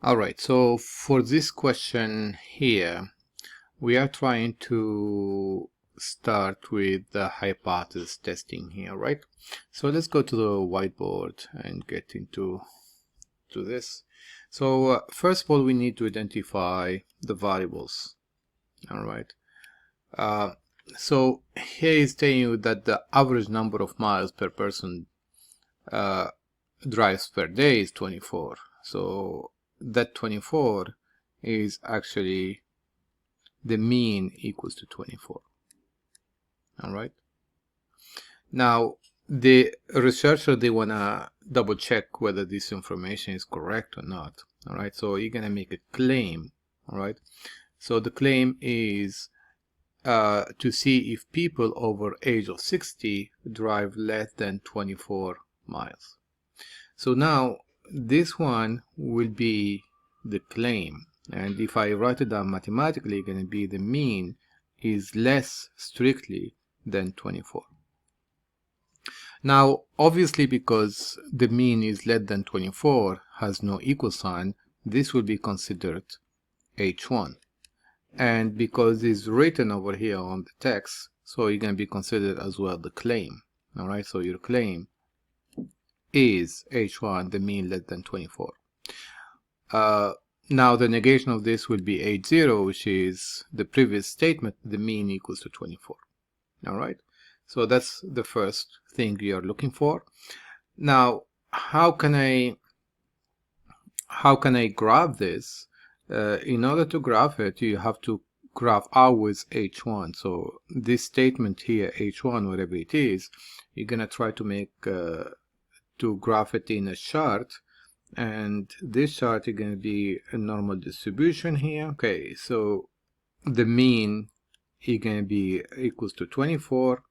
Alright, so for this question here, we are trying to start with the hypothesis testing here, right? So let's go to the whiteboard and get into this. So first of all, we need to identify the variables. Alright. So here is telling you that the average number of miles per person drives per day is 24. So that 24 is actually the mean equals to 24. All right. Now the researcher, they want to double check whether this information is correct or not. All right. So you're going to make a claim. All right. So the claim is to see if people over age of 60 drive less than 24 miles. So now this one will be the claim, and if I write it down mathematically, it's going to be the mean is less strictly than 24. Now obviously, because the mean is less than 24, has no equal sign, this will be considered H1, and because it's written over here on the text, so you're going to be considered as well the claim. All right, so your claim is H1, the mean less than 24. Now the negation of this will be H0, which is the previous statement, the mean equals to 24. All right, so that's the first thing you're looking for. Now how can I graph this? In order to graph it, you have to graph always H1. So this statement here, H1, whatever it is, you're gonna try to make to graph it in a chart, and this chart is going to be a normal distribution here. Okay, so the mean is going to be equals to 24.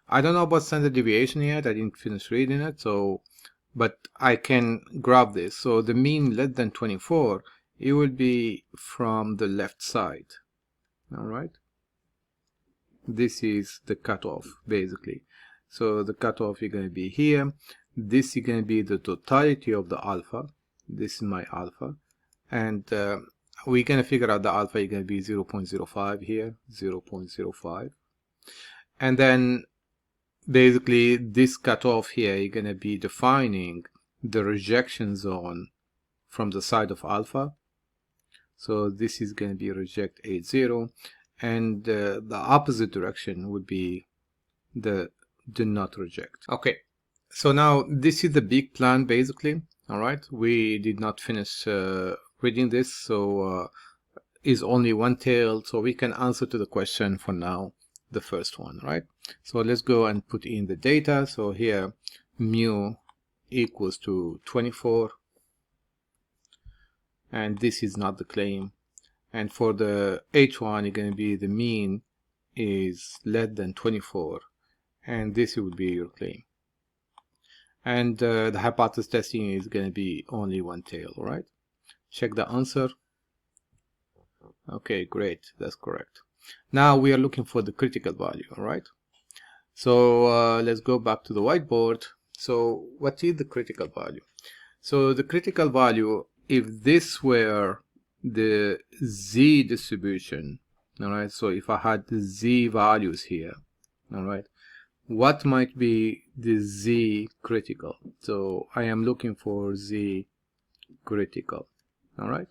I don't know about standard deviation yet, I didn't finish reading it, so but I can graph this. So the mean less than 24, it will be from the left side. All right, this is the cutoff basically. So the cutoff is going to be here. This is going to be the totality of the alpha. This is my alpha, and we're going to figure out the alpha is going to be 0.05 here, 0.05, and then basically this cutoff here is going to be defining the rejection zone from the side of alpha. So this is going to be reject H0, and the opposite direction would be the do not reject. Okay, so now this is the big plan basically. All right, we did not finish reading this, so is only one tail, so we can answer to the question for now, the first one, right? So let's go and put in the data. So here mu equals to 24, and this is not the claim, and for the H1 it's going to be the mean is less than 24, and this would be your claim. And the hypothesis testing is going to be only one tail. All right, check the answer. Okay, great, that's correct. Now we are looking for the critical value. All right, so let's go back to the whiteboard. So what is the critical value? So the critical value, if this were the z distribution, all right, so if I had the z values here, all right, what might be the z critical? So I am looking for z critical. All right,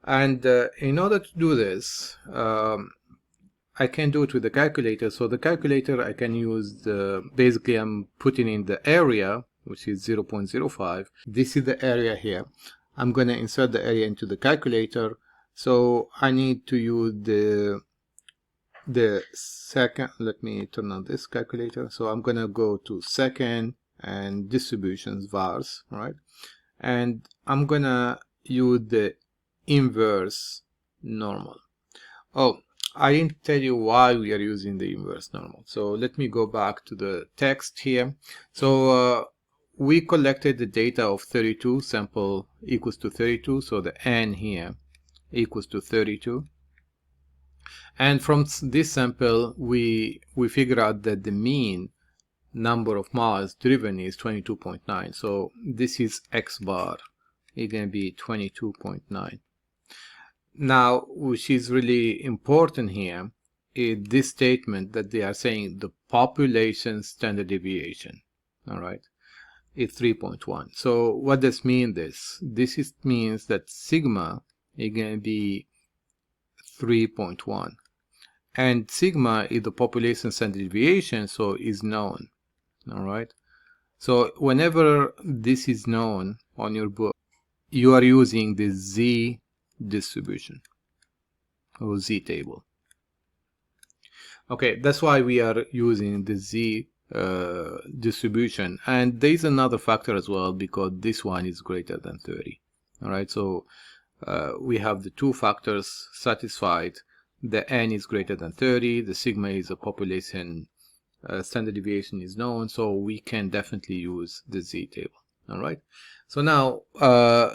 and in order to do this, I can do it with the calculator. So the calculator, I can use the, basically I'm putting in the area, which is 0.05. This is the area here. I'm going to insert the area into the calculator. So I need to use the second, let me turn on this calculator. So I'm going to go to second and distributions vars, right? And I'm going to use the inverse normal. Oh, I didn't tell you why we are using the inverse normal. So let me go back to the text here. So we collected the data of 32, sample equals to 32. So the n here equals to 32. And from this sample, we figure out that the mean number of miles driven is 22.9. So this is x bar is going to be 22.9. Now, which is really important here, is this statement that they are saying the population standard deviation, all right, is 3.1. So what does mean this? This means that sigma is going to be 3.1. And sigma is the population standard deviation, so is known, all right? So whenever this is known on your book, you are using the Z distribution or Z table. Okay, that's why we are using the Z distribution. And there's another factor as well, because this one is greater than 30. All right, so we have the two factors satisfied. The n is greater than 30. The sigma is a population standard deviation is known, so we can definitely use the Z table. All right, so now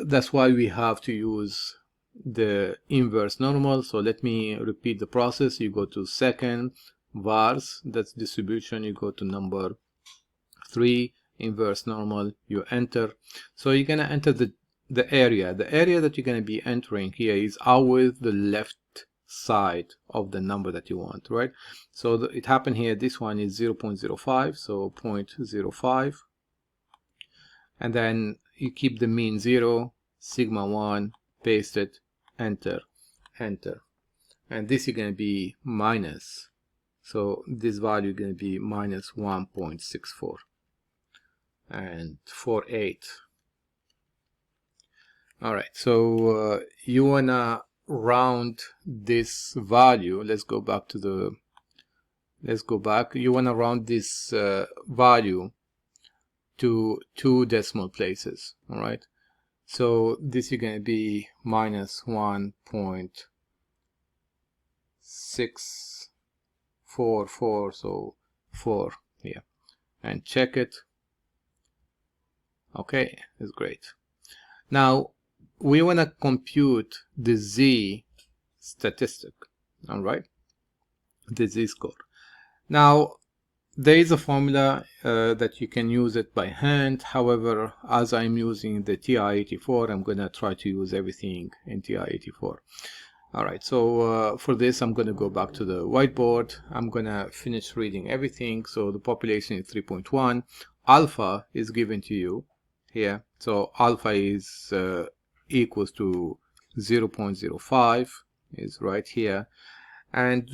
that's why we have to use the inverse normal. So let me repeat the process. You go to second vars, that's distribution, you go to number 3, inverse normal, you enter. So you're going to enter the area. The area that you're going to be entering here is always the left side of the number that you want, right? So it happened here, this one is 0.05, so 0.05, and then you keep the mean 0, sigma 1, paste it, enter, enter, and this is going to be minus, so this value is going to be minus 1.64 and 48. All right, so you wanna round this value. Let's go back to the, you want to round this value to 2 decimal places. All right, so this is going to be minus 1.644, so 4 here, and check it. Okay, it's great. Now we want to compute the Z statistic, all right, the Z score. Now there is a formula that you can use it by hand. However, as I'm using the TI-84, I'm going to try to use everything in TI-84. All right, so for this, I'm going to go back to the whiteboard. I'm going to finish reading everything. So the population is 3.1. Alpha is given to you here. So alpha is equals to 0.05 is right here. And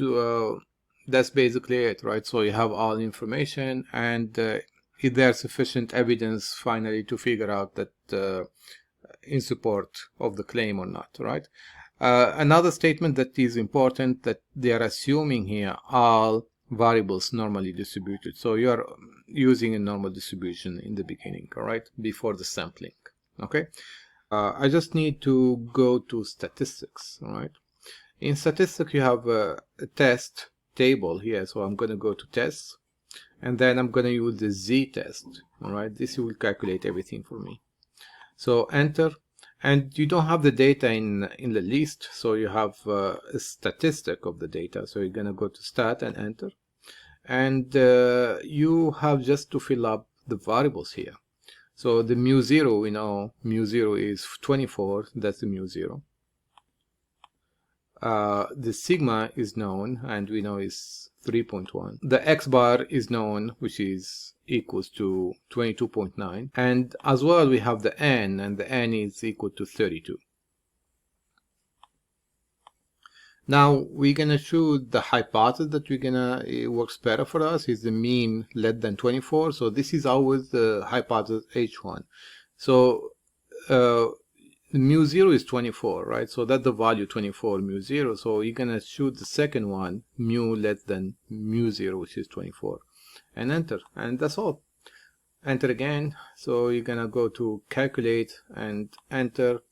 that's basically it, right? So you have all information, and is there sufficient evidence finally to figure out that in support of the claim or not, right? Another statement that is important, that they are assuming here all variables normally distributed. So you are using a normal distribution in the beginning, all right, before the sampling. Okay, I just need to go to statistics, all right? In statistics, you have a test table here, so I'm going to go to tests, and then I'm going to use the Z test. All right, this will calculate everything for me. So enter, and you don't have the data in the list, so you have a statistic of the data. So you're going to go to stat and enter, and you have just to fill up the variables here. So the mu0, we know mu0 is 24, that's the mu0. The sigma is known, and we know is 3.1. The x bar is known, which is equals to 22.9. And as well, we have the n, and the n is equal to 32. Now, we're going to choose the hypothesis that we're going to, it works better for us, is the mean less than 24. So this is always the hypothesis H1. So mu0 is 24, right? So that's the value 24 mu0. So you're going to choose the second one, mu less than mu0, which is 24, and enter. And that's all. Enter again. So you're going to go to calculate and enter,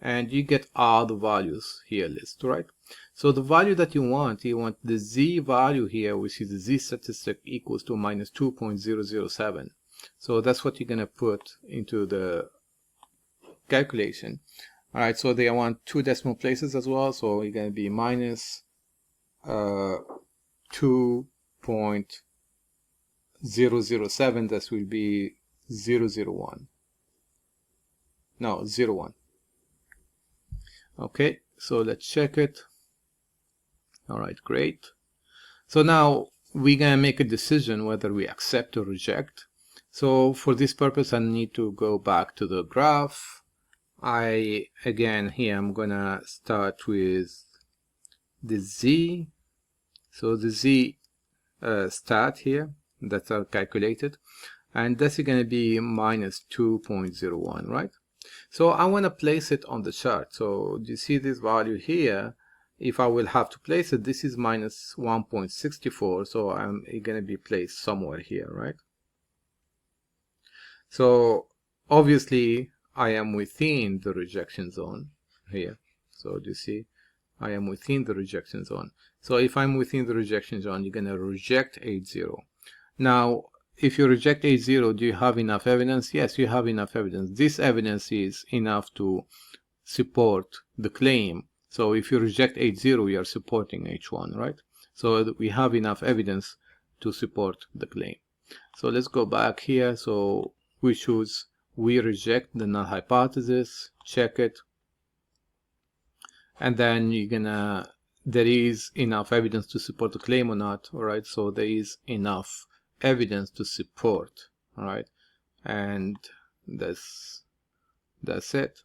and you get all the values here list, right? So the value that you want the Z value here, which is the Z statistic, equals to minus 2.007. So that's what you're going to put into the calculation. All right, so they want 2 decimal places as well, so you're going to be minus 2.007. This will be 001. No, 0, 1. Okay, so let's check it. All right, great. So now we're gonna make a decision whether we accept or reject. So for this purpose, I need to go back to the graph. Again, here I'm gonna start with the Z. So the Z stat here, that's calculated, and that's going to be minus 2.01, right? So I want to place it on the chart. So do you see this value here? If I will have to place it, this is minus 1.64, so I'm going to be placed somewhere here, right? So obviously I am within the rejection zone here. So do you see? I am within the rejection zone. So if I'm within the rejection zone, you're going to reject 8.0. Now, if you reject 8.0, do you have enough evidence? Yes, you have enough evidence. This evidence is enough to support the claim. So if you reject 8.0, you are supporting H1, right? So we have enough evidence to support the claim. So let's go back here. So we choose, we reject the null hypothesis, check it. And then you're gonna, there is enough evidence to support the claim or not, all right? So there is enough evidence to support, all right? And that's it.